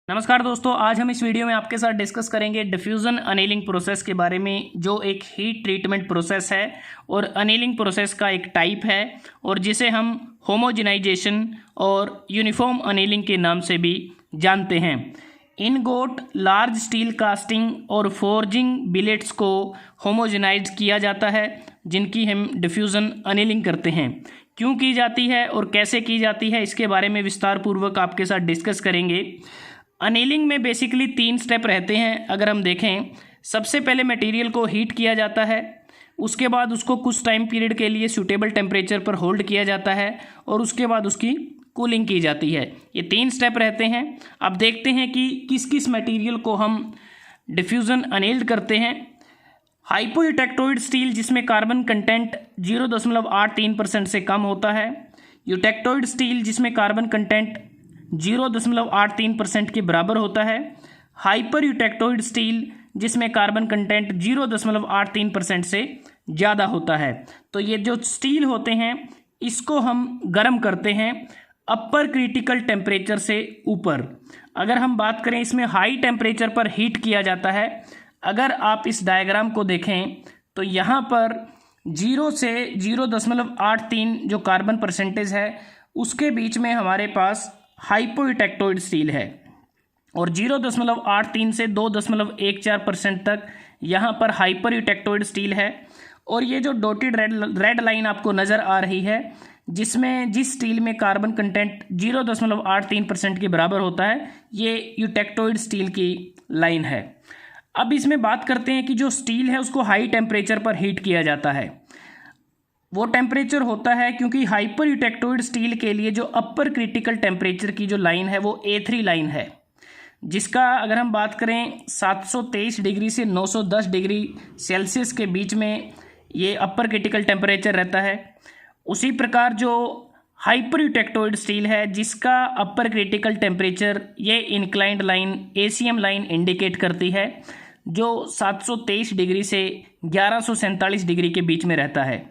नमस्कार दोस्तों, आज हम इस वीडियो में आपके साथ डिस्कस करेंगे डिफ्यूज़न अनेलिंग प्रोसेस के बारे में, जो एक हीट ट्रीटमेंट प्रोसेस है और अनेलिंग प्रोसेस का एक टाइप है और जिसे हम होमोजेनाइजेशन और यूनिफॉर्म अनेलिंग के नाम से भी जानते हैं। इनगोट, लार्ज स्टील कास्टिंग और फोर्जिंग बिलेट्स को होमोजेनाइज किया जाता है, जिनकी हम डिफ्यूज़न अनेलिंग करते हैं। क्यों की जाती है और कैसे की जाती है, इसके बारे में विस्तार पूर्वक आपके साथ डिस्कस करेंगे। अनेलिंग में बेसिकली 3 स्टेप रहते हैं। अगर हम देखें, सबसे पहले मटेरियल को हीट किया जाता है, उसके बाद उसको कुछ टाइम पीरियड के लिए सूटेबल टेम्परेचर पर होल्ड किया जाता है और उसके बाद उसकी कूलिंग की जाती है। ये 3 स्टेप रहते हैं। अब देखते हैं कि किस किस मटेरियल को हम डिफ्यूज़न अनेल्ड करते हैं। हाइपोयूटेक्टोइड स्टील, जिसमें कार्बन कंटेंट 0.83% से कम होता है। यूटेक्टोइड स्टील, जिसमें कार्बन कंटेंट 0.83% के बराबर होता है। हाइपर यूटेक्टोइड स्टील, जिसमें कार्बन कंटेंट 0.83% से ज़्यादा होता है। तो ये जो स्टील होते हैं, इसको हम गर्म करते हैं अपर क्रिटिकल टेम्परेचर से ऊपर। अगर हम बात करें, इसमें हाई टेम्परेचर पर हीट किया जाता है। अगर आप इस डायग्राम को देखें तो यहाँ पर 0 से 0.83 जो कार्बन परसेंटेज है, उसके बीच में हमारे पास हाइपोयूटेक्टोइड स्टील है और 0.83 से 2.14% तक यहाँ पर हाइपर यूटेक्टोइड स्टील है। और ये जो डॉटेड रेड लाइन आपको नज़र आ रही है, जिसमें जिस स्टील में कार्बन कंटेंट 0.83% के बराबर होता है, ये यूटेक्टोइड स्टील की लाइन है। अब इसमें बात करते हैं कि जो स्टील है उसको हाई टेम्परेचर पर हीट किया जाता है। वो टेम्परेचर होता है क्योंकि हाइपर यूटेक्टोइड स्टील के लिए जो अपर क्रिटिकल टेम्परेचर की जो लाइन है वो A3 लाइन है, जिसका अगर हम बात करें 723 डिग्री से 910 डिग्री सेल्सियस के बीच में ये अपर क्रिटिकल टेम्परेचर रहता है। उसी प्रकार जो हाइपर यूटेक्टोइड स्टील है, जिसका अपर क्रिटिकल टेम्परेचर ये inclined line ACM line indicate करती है, जो 723 डिग्री से 1147 डिग्री के बीच में रहता है।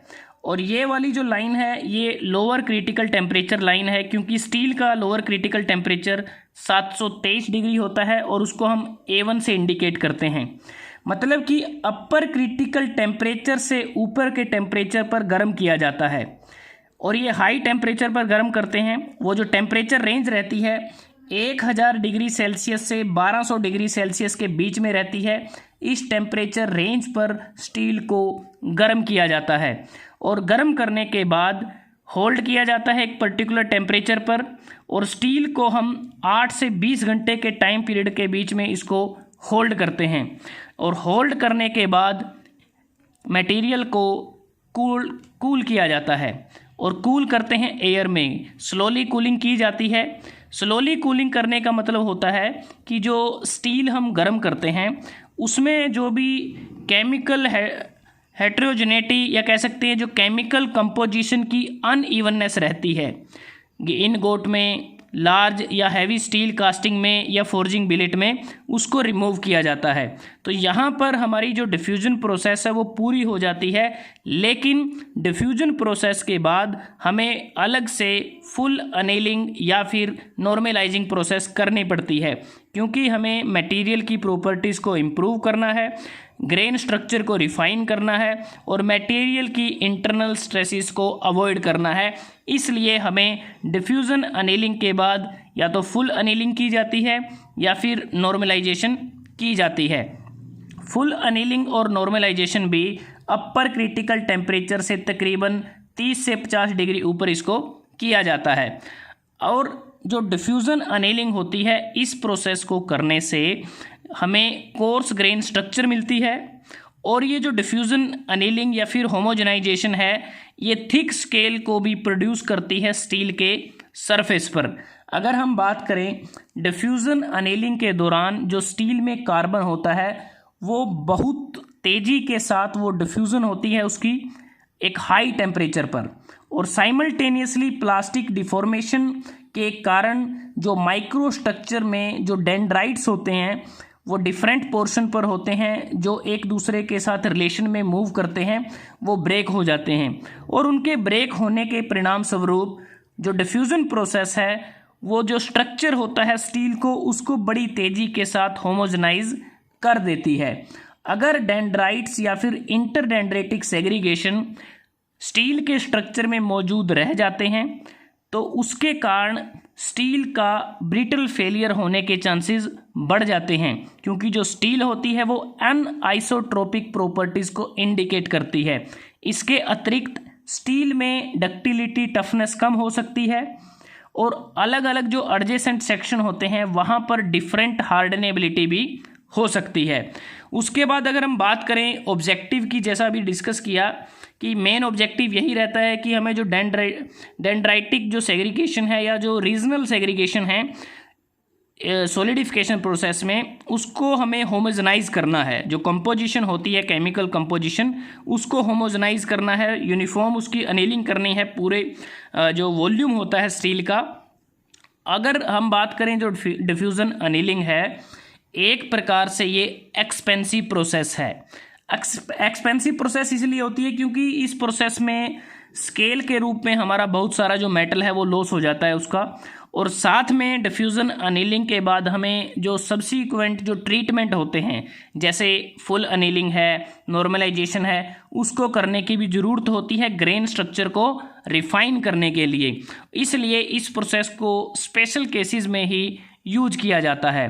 और ये वाली जो लाइन है, ये लोअर क्रिटिकल टेम्परेचर लाइन है, क्योंकि स्टील का लोअर क्रिटिकल टेम्परेचर 723 डिग्री होता है और उसको हम A1 से इंडिकेट करते हैं। मतलब कि अपर क्रिटिकल टेम्परेचर से ऊपर के टेम्परेचर पर गर्म किया जाता है और ये हाई टेम्परेचर पर गर्म करते हैं। वो जो टेम्परेचर रेंज रहती है 1000 डिग्री सेल्सियस से 1200 डिग्री सेल्सियस के बीच में रहती है। इस टेम्परेचर रेंज पर स्टील को गर्म किया जाता है और गर्म करने के बाद होल्ड किया जाता है एक पर्टिकुलर टेम्परेचर पर, और स्टील को हम 8 से 20 घंटे के टाइम पीरियड के बीच में इसको होल्ड करते हैं। और होल्ड करने के बाद मटेरियल को कूल किया जाता है और कूल करते हैं एयर में। स्लोली कूलिंग की जाती है। स्लोली कूलिंग करने का मतलब होता है कि जो स्टील हम गर्म करते हैं उसमें जो भी केमिकल हेट्रोजेनिटी या कह सकते हैं जो केमिकल कंपोजिशन की अनइवननेस रहती है, इनगोट में, लार्ज या हैवी स्टील कास्टिंग में या फोर्जिंग बिलेट में, उसको रिमूव किया जाता है। तो यहाँ पर हमारी जो डिफ्यूज़न प्रोसेस है वो पूरी हो जाती है। लेकिन डिफ्यूज़न प्रोसेस के बाद हमें अलग से फुल अनेलिंग या फिर नॉर्मलाइजिंग प्रोसेस करनी पड़ती है, क्योंकि हमें मटेरियल की प्रॉपर्टीज़ को इम्प्रूव करना है, ग्रेन स्ट्रक्चर को रिफाइन करना है और मटेरियल की इंटरनल स्ट्रेसेस को अवॉइड करना है। इसलिए हमें डिफ्यूज़न अनेलिंग के बाद या तो फुल अनेलिंग की जाती है या फिर नॉर्मलाइजेशन की जाती है। फुल अनेलिंग और नॉर्मलाइजेशन भी अपर क्रिटिकल टेम्परेचर से तकरीबन 30 से 50 डिग्री ऊपर इसको किया जाता है। और जो डिफ्यूज़न अनेलिंग होती है, इस प्रोसेस को करने से हमें कोर्स ग्रेन स्ट्रक्चर मिलती है। और ये जो डिफ्यूज़न अनेलिंग या फिर होमोजेनाइजेशन है, ये थिक स्केल को भी प्रोड्यूस करती है स्टील के सरफेस पर। अगर हम बात करें, डिफ्यूज़न अनेलिंग के दौरान जो स्टील में कार्बन होता है वो बहुत तेज़ी के साथ वो डिफ्यूज़न होती है उसकी एक हाई टेम्परेचर पर, और साइमल्टेनियसली प्लास्टिक डिफॉर्मेशन के कारण जो माइक्रो स्ट्रक्चर में जो डेंड्राइट्स होते हैं वो डिफरेंट पोर्शन पर होते हैं, जो एक दूसरे के साथ रिलेशन में मूव करते हैं, वो ब्रेक हो जाते हैं। और उनके ब्रेक होने के परिणाम स्वरूप जो डिफ्यूज़न प्रोसेस है वो जो स्ट्रक्चर होता है स्टील को, उसको बड़ी तेजी के साथ होमोजेनाइज कर देती है। अगर डेंड्राइट्स या फिर इंटरडेंड्रेटिक सेग्रीगेशन स्टील के स्ट्रक्चर में मौजूद रह जाते हैं तो उसके कारण स्टील का ब्रिटल फेलियर होने के चांसेस बढ़ जाते हैं, क्योंकि जो स्टील होती है वो अनआइसोट्रोपिक प्रॉपर्टीज़ को इंडिकेट करती है। इसके अतिरिक्त स्टील में डक्टिलिटी, टफनेस कम हो सकती है और अलग अलग जो एडजेसेंट सेक्शन होते हैं वहाँ पर डिफरेंट हार्डनेबिलिटी भी हो सकती है। उसके बाद अगर हम बात करें ऑब्जेक्टिव की, जैसा अभी डिस्कस किया कि मेन ऑब्जेक्टिव यही रहता है कि हमें जो डेंड्राइटिक जो सेग्रीगेशन है या जो रीजनल सेग्रीगेशन है सॉलिडिफिकेशन प्रोसेस में, उसको हमें होमोजेनाइज करना है। जो कंपोजिशन होती है केमिकल कंपोजिशन, उसको होमोजेनाइज करना है, यूनिफॉर्म उसकी अनीलिंग करनी है पूरे जो वॉल्यूम होता है स्टील का। अगर हम बात करें जो डिफ्यूज़न अनीलिंग है, एक प्रकार से ये एक्सपेंसिव प्रोसेस है। एक्सपेंसिव प्रोसेस इसलिए होती है क्योंकि इस प्रोसेस में स्केल के रूप में हमारा बहुत सारा जो मेटल है वो लॉस हो जाता है उसका, और साथ में डिफ्यूज़न अनीलिंग के बाद हमें जो सब्सीक्वेंट जो ट्रीटमेंट होते हैं, जैसे फुल अनीलिंग है, नॉर्मलाइजेशन है, उसको करने की भी ज़रूरत होती है ग्रेन स्ट्रक्चर को रिफाइन करने के लिए। इसलिए इस प्रोसेस को स्पेशल केसेस में ही यूज किया जाता है।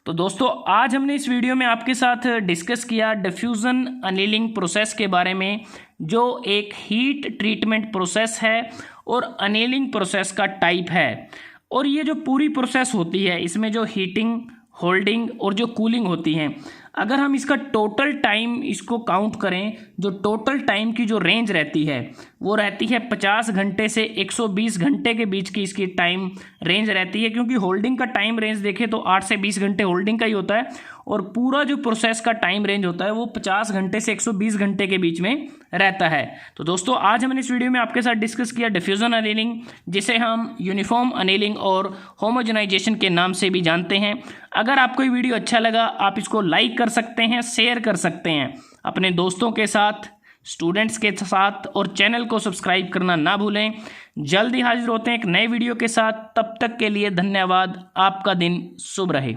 तो दोस्तों, आज हमने इस वीडियो में आपके साथ डिस्कस किया डिफ्यूज़न अनीलिंग प्रोसेस के बारे में, जो एक हीट ट्रीटमेंट प्रोसेस है और अनीलिंग प्रोसेस का टाइप है। और ये जो पूरी प्रोसेस होती है, इसमें जो हीटिंग, होल्डिंग और जो कूलिंग होती हैं, अगर हम इसका टोटल टाइम इसको काउंट करें, जो टोटल टाइम की जो रेंज रहती है वो रहती है 50 घंटे से 120 घंटे के बीच की इसकी टाइम रेंज रहती है। क्योंकि होल्डिंग का टाइम रेंज देखें तो 8 से 20 घंटे होल्डिंग का ही होता है और पूरा जो प्रोसेस का टाइम रेंज होता है वो 50 घंटे से 120 घंटे के बीच में रहता है। तो दोस्तों, आज हमने इस वीडियो में आपके साथ डिस्कस किया डिफ्यूज़न अनीलिंग, जिसे हम यूनिफॉर्म अनीलिंग और होमोजेनाइजेशन के नाम से भी जानते हैं। अगर आपको ये वीडियो अच्छा लगा, आप इसको लाइक कर सकते हैं, शेयर कर सकते हैं अपने दोस्तों के साथ, स्टूडेंट्स के साथ, और चैनल को सब्सक्राइब करना ना भूलें। जल्दी हाजिर होते हैं एक नए वीडियो के साथ। तब तक के लिए धन्यवाद। आपका दिन शुभ रहे।